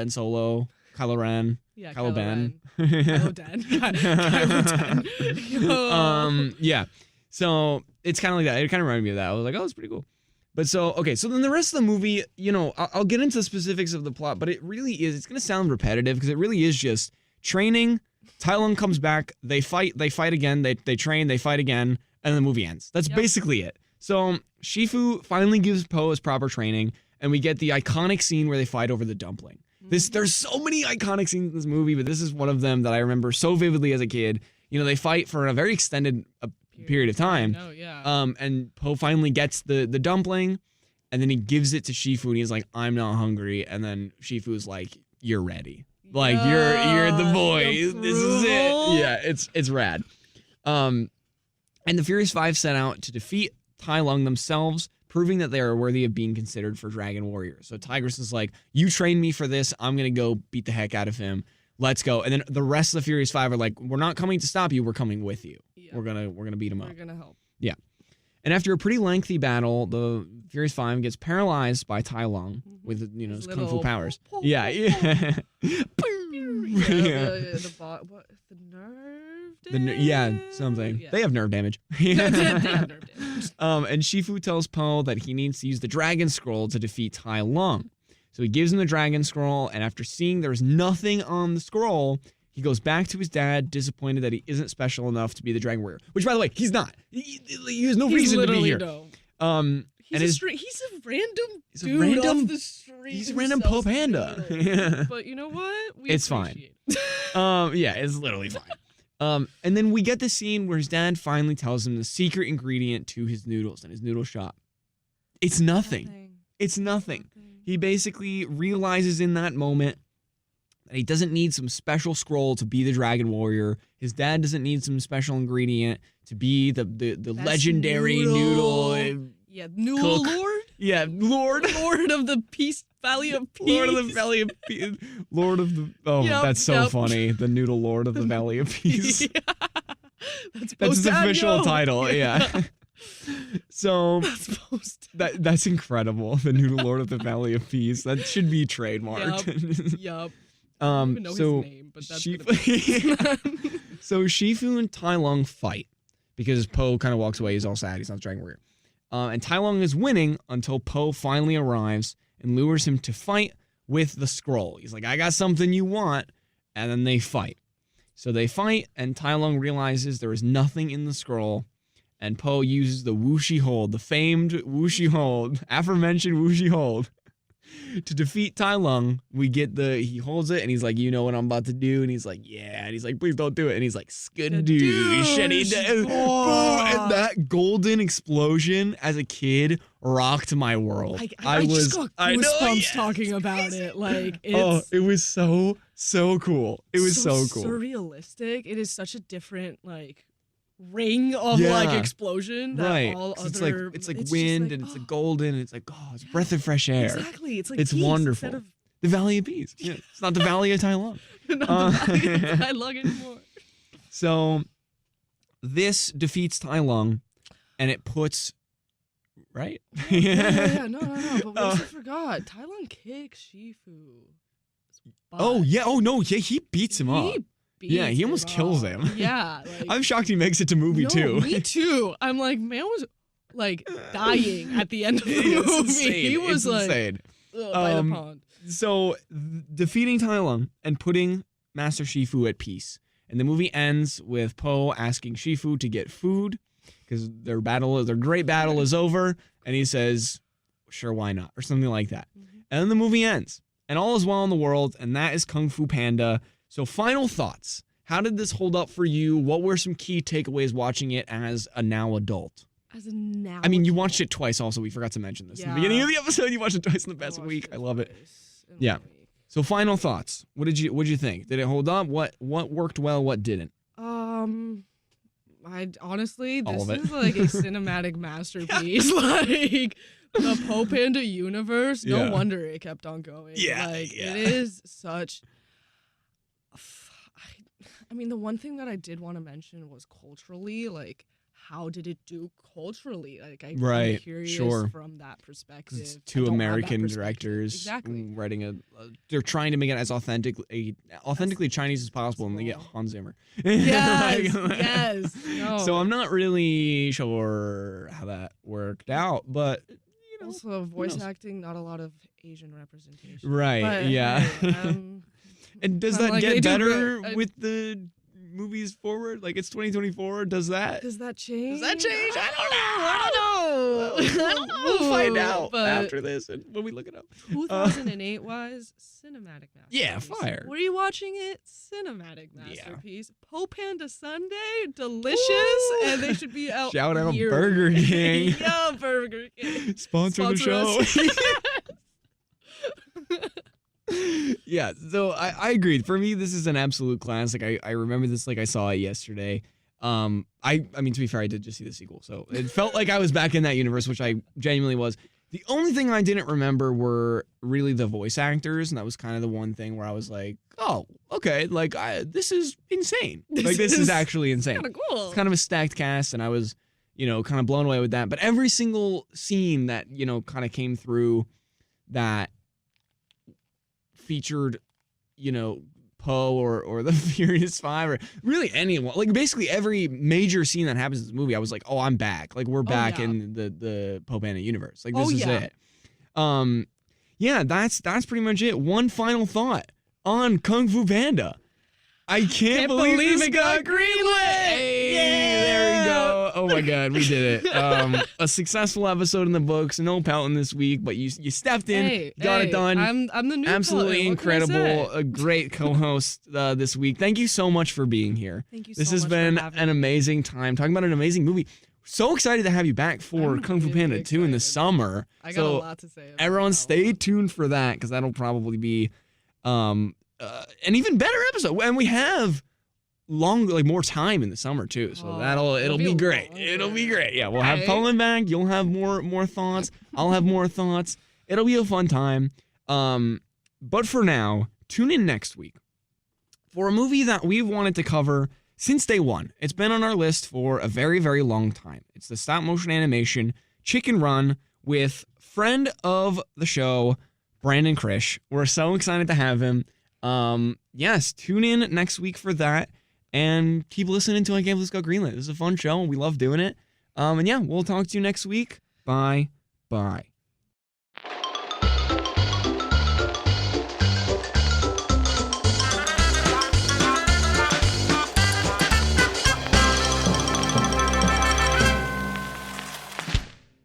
Solo, Kylo Ren,
Yeah,
Kylo Ben.
Kylo Den. Kylo Den.
Yeah. So it's kind of like that. It kind of reminded me of that. I was like, oh, it's pretty cool. But so, okay, so then the rest of the movie, I'll get into the specifics of the plot, but it really is, it's going to sound repetitive because it really is just training. Tai Lung comes back, they fight again, they train, they fight again, and the movie ends. That's basically it. So Shifu finally gives Po his proper training, and we get the iconic scene where they fight over the dumpling. There's so many iconic scenes in this movie, but this is one of them that I remember so vividly as a kid. they fight for a very extended period of time.
No, yeah.
And Po finally gets the dumpling, and then he gives it to Shifu, and he's like, I'm not hungry. And then Shifu's like, you're ready. Like, you're the boy. This is it. Yeah, it's rad. And the Furious Five set out to defeat Tai Lung themselves, proving that they are worthy of being considered for Dragon Warriors. So Tigress is like, you trained me for this. I'm going to go beat the heck out of him. Let's go. And then the rest of the Furious Five are like, we're not coming to stop you. We're coming with you. Yeah. We're gonna beat him up.
We're going to help.
Yeah. And after a pretty lengthy battle, the Furious Five gets paralyzed by Tai Lung with, his kung fu powers. Yeah.
Yeah.
Yeah.
The nerve damage?
Something.
Yeah.
They have nerve damage.
They have nerve damage.
And Shifu tells Po that he needs to use the Dragon Scroll to defeat Tai Lung. So he gives him the Dragon Scroll, and after seeing there's nothing on the scroll, he goes back to his dad, disappointed that he isn't special enough to be the Dragon Warrior. Which, by the way, he's not. He has no reason to be here.
No. He's a random dude off the street.
He's a random Po Panda. Yeah.
But you know what?
It's fine. Yeah, it's literally fine. And then we get the scene where his dad finally tells him the secret ingredient to his noodles in his noodle shop. It's nothing. It's nothing. He basically realizes in that moment that he doesn't need some special scroll to be the Dragon Warrior. His dad doesn't need some special ingredient to be the legendary noodle.
Yeah, noodle
cook.
lord?
Yeah, Lord
of the Valley of Peace.
Lord of the Valley of Peace. Lord of the... Oh, that's so funny. The Noodle Lord of the Valley of Peace.
Yeah.
That's his official title, yeah. So, that's incredible. The Noodle Lord of the Valley of Peace. That should be trademarked.
Yup. I don't even know his name, but that's
So Shifu and Tai Lung fight because Po kind of walks away. He's all sad. He's not the Dragon Warrior. And Tai Lung is winning until Po finally arrives and lures him to fight with the scroll. He's like, I got something you want. And then they fight. So they fight, and Tai Lung realizes there is nothing in the scroll. And Po uses the Wuxi Hold, the famed Wuxi Hold, aforementioned Wuxi Hold, to defeat Tai Lung. He holds it, and he's like, you know what I'm about to do? And he's like, yeah. And he's like, please don't do it. And he's like, skadoo, shitty do. Boom. And that golden explosion as a kid rocked my world.
I just got goosebumps talking about it. Like,
it was so cool. It was so cool.
Surrealistic. It is such a different, ring of explosion that
right.
all other
it's like wind and it's like golden and it's like it's a breath of fresh air.
Exactly.
It's wonderful. The Valley of Peace. Yeah. It's not the Valley of Tai Lung.
Not the Valley of Tai Lung anymore.
So this defeats Tai Lung and it puts right?
Yeah. No. But we also forgot. Tai Lung kicks Shifu.
Oh yeah. Oh no. Yeah. He beats him up. Yeah, he almost kills him.
Yeah.
I'm shocked he makes it to movie too.
Me too. I'm like, man was dying at the end of the movie.
Insane.
He was
insane.
By the pond.
So defeating Tai Lung and putting Master Shifu at peace. And the movie ends with Po asking Shifu to get food because their great battle is over. And he says, sure, why not? Or something like that. Mm-hmm. And then the movie ends. And all is well in the world. And that is Kung Fu Panda. So final thoughts. How did this hold up for you? What were some key takeaways watching it as a now adult?
I
mean, you watched it twice also. We forgot to mention this. In the beginning of the episode, you watched it twice in the past week. I love it. Yeah. So final thoughts. What did you think? Did it hold up? What worked well? What didn't?
I honestly, this is like a cinematic masterpiece. The Po Panda universe. No wonder it kept on going.
Yeah.
It is such... I mean, the one thing that I did want to mention was culturally, how did it do culturally? I'm curious from that perspective.
It's two American directors
exactly
writing they're trying to make it as authentically Chinese as possible, and they get Hans Zimmer.
Yes, yes. No.
So I'm not really sure how that worked out, but
also voice acting, not a lot of Asian representation.
Right.
But,
yeah.
Hey,
and does that get better with the movies forward? Like, it's 2024. Does that
change?
I don't know. We'll find out after this and when we look it up.
2008 wise, cinematic masterpiece.
Yeah, fire.
Were you watching it? Cinematic masterpiece. Panda Sunday, delicious, and they should be out.
Shout out Burger King.
Yeah, Burger King.
Sponsor the show. Yeah, so I agreed. For me, this is an absolute classic. I remember this like I saw it yesterday. I mean, to be fair, I did just see the sequel, so it felt like I was back in that universe, which I genuinely was. The only thing I didn't remember were really the voice actors, and that was kind of the one thing where I was like, oh, okay, like, this is insane. Like, this is actually insane.
Kind of cool.
It's kind of a stacked cast, and I was, kind of blown away with that. But every single scene that, kind of came through that featured, Poe or the Furious Five or really anyone, like basically every major scene that happens in this movie, I was like, oh, I'm back. Like we're back in the Poe Panda universe. Like this is it. Yeah, that's pretty much it. One final thought on Kung Fu Panda. I can't believe this got greenlit. Hey, there we go. Oh my God, we did it. A successful episode in the books. No Pelton this week, but you stepped in, got it done.
I'm the new
absolutely incredible. A great co-host this week. Thank you so much for being here.
Thank you so much.
This has been an amazing time talking about an amazing movie. So excited to have you back for Kung Fu Panda 2 in the summer.
I got a lot to say.
Everyone, stay tuned for that because that'll probably be an even better episode, and we have more time in the summer too, so it'll be great. It'll be great. Yeah, we'll have Pelton back. You'll have more thoughts. I'll have more thoughts. It'll be a fun time. But for now, tune in next week for a movie that we've wanted to cover since day one. It's been on our list for a very, very long time. It's the stop motion animation Chicken Run with friend of the show, Brandon Krish. We're so excited to have him. Yes, tune in next week for that and keep listening to I Can't Believe This Got Greenlit. This is a fun show and we love doing it. And yeah, we'll talk to you next week. Bye.